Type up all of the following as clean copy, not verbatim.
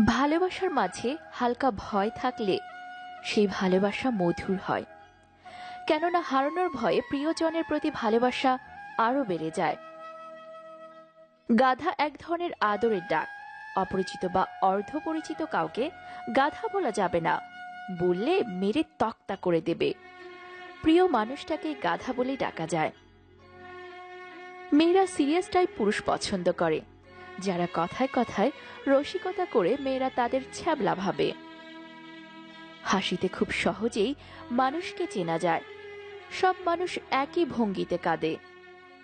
ভালোবাসার মাঝে হালকা ভয় থাকলে সেই ভালোবাসা মধুর হয়। কেননা হারানোর ভয়ে প্রিয়জনের প্রতি ভালোবাসা আরো বেড়ে যায়। গাধা এক ধরনের আদরের ডাক। অপরিচিত বা অর্ধপরিচিত কাউকে গাধা বলা যাবে না, বললে মেরে তক্তা করে দেবে। প্রিয় মানুষটাকে গাধা বলেই ডাকা যায়। মেয়েরা সিরিয়াস টাইপ পুরুষ পছন্দ করে, যারা কথায় কথায় রসিকতা করে মেয়েরা তাদের ছ্যাবলা ভাবে। হাসিতে খুব সহজেই মানুষকে চেনা যায়। সব মানুষ একই ভঙ্গিতে কাঁদে,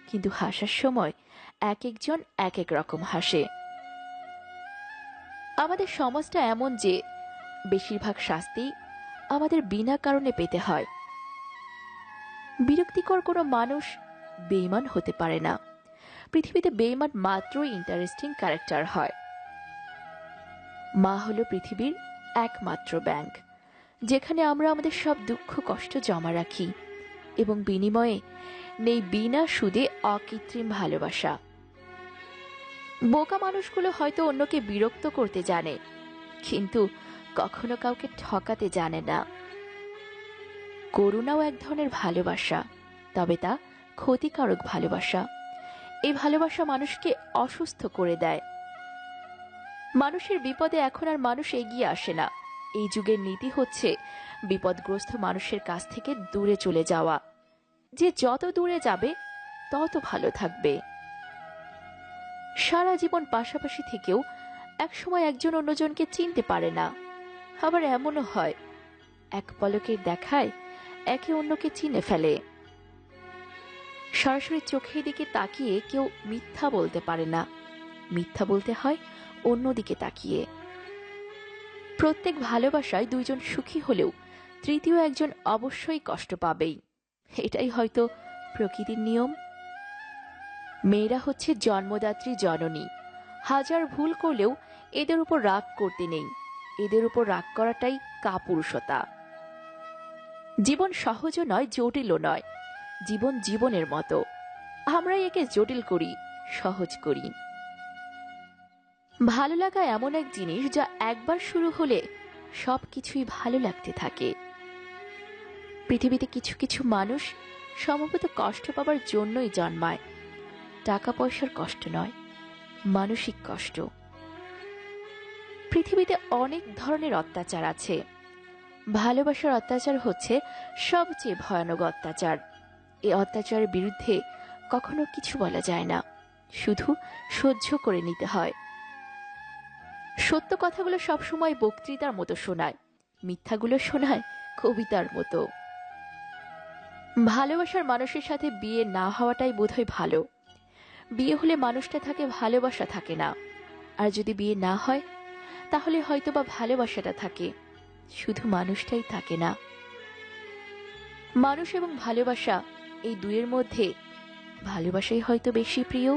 কিন্তু হাসার সময় এক একজন এক এক রকম হাসে। আমাদের সমাজটা এমন যে বেশিরভাগ শাস্তি আমাদের বিনা কারণে পেতে হয়। বিরক্তিকর কোনো মানুষ বেঈমান হতে পারে না। পৃথিবীতে বেঈমান মাত্রই ইন্টারেস্টিং ক্যারেক্টার হয়। মা হলো পৃথিবীর একমাত্র ব্যাংক, যেখানে আমরা আমাদের সব দুঃখ কষ্ট জমা রাখি এবং বিনিময়ে নেই বিনা সুদে অকৃত্রিম ভালোবাসা। বোকা মানুষগুলো হয়তো অন্যকে বিরক্ত করতে জানে, কিন্তু কখনো কাউকে ঠকাতে জানে না। করুণাও এক ধরনের ভালোবাসা, তবে তা ক্ষতিকারক ভালোবাসা। এই ভালোবাসা মানুষকে অসুস্থ করে দেয়। মানুষের বিপদে এখন আর মানুষ এগিয়ে আসে না। এই যুগের নীতি হচ্ছে বিপদগ্রস্ত মানুষের কাছ থেকে দূরে চলে যাওয়া। যে যত দূরে যাবে তত ভালো থাকবে। সারা জীবন পাশাপাশি থেকেও একসময় একজন অন্যজনকে চিনতে পারে না। আবার এমনও হয় এক পলকের দেখায় একে অন্যকে চিনে ফেলে। সরাসরি চোখের দিকে তাকিয়ে কেউ মিথ্যা বলতে পারে না, মিথ্যা বলতে হয় অন্যদিকে তাকিয়ে। প্রত্যেক ভালোবাসায় দুইজন সুখী হলেও তৃতীয় একজন অবশ্যই কষ্ট পাবেই। এটাই হয়তো প্রকৃতির নিয়ম। মেয়েরা হচ্ছে জন্মদাত্রী জননী। হাজার ভুল করলেও এদের উপর রাগ করতে নেই। এদের উপর রাগ করাটাই কাপুরুষতা। জীবন সহজও নয়, জটিলও নয়। জীবন জীবনের মতো, আমরাই একে জটিল করি, সহজ করি। ভালো লাগা এমন এক জিনিস যা একবার শুরু হলে সবকিছুই ভালো লাগতে থাকে। পৃথিবীতে কিছু কিছু মানুষ সম্ভবত কষ্ট পাবার জন্যই জন্মায়। টাকা পয়সার কষ্ট নয়, মানসিক কষ্ট। পৃথিবীতে অনেক ধরনের অত্যাচার আছে। ভালোবাসার অত্যাচার হচ্ছে সবচেয়ে ভয়ানক অত্যাচার। এই অত্যাচারের বিরুদ্ধে কখনো কিছু বলা যায় না, শুধু সহ্য করে নিতে হয়। সত্য কথাগুলো সবসময় বক্তৃতার মতো শোনায়, মিথ্যাগুলো শোনায় কবিতার মতো। ভালোবাসার মানুষের সাথে বিয়ে না হওয়াটাই বোধহয় ভালো। বিয়ে হলে মানুষটা থাকে, ভালোবাসা থাকে না। আর যদি বিয়ে না হয় তাহলে হয়তোবা ভালোবাসাটা থাকে, শুধু মানুষটাই থাকে না। মানুষ এবং ভালোবাসা, এই দুয়ের মধ্যে ভালোবাসাই হয়তো বেশি প্রিয়।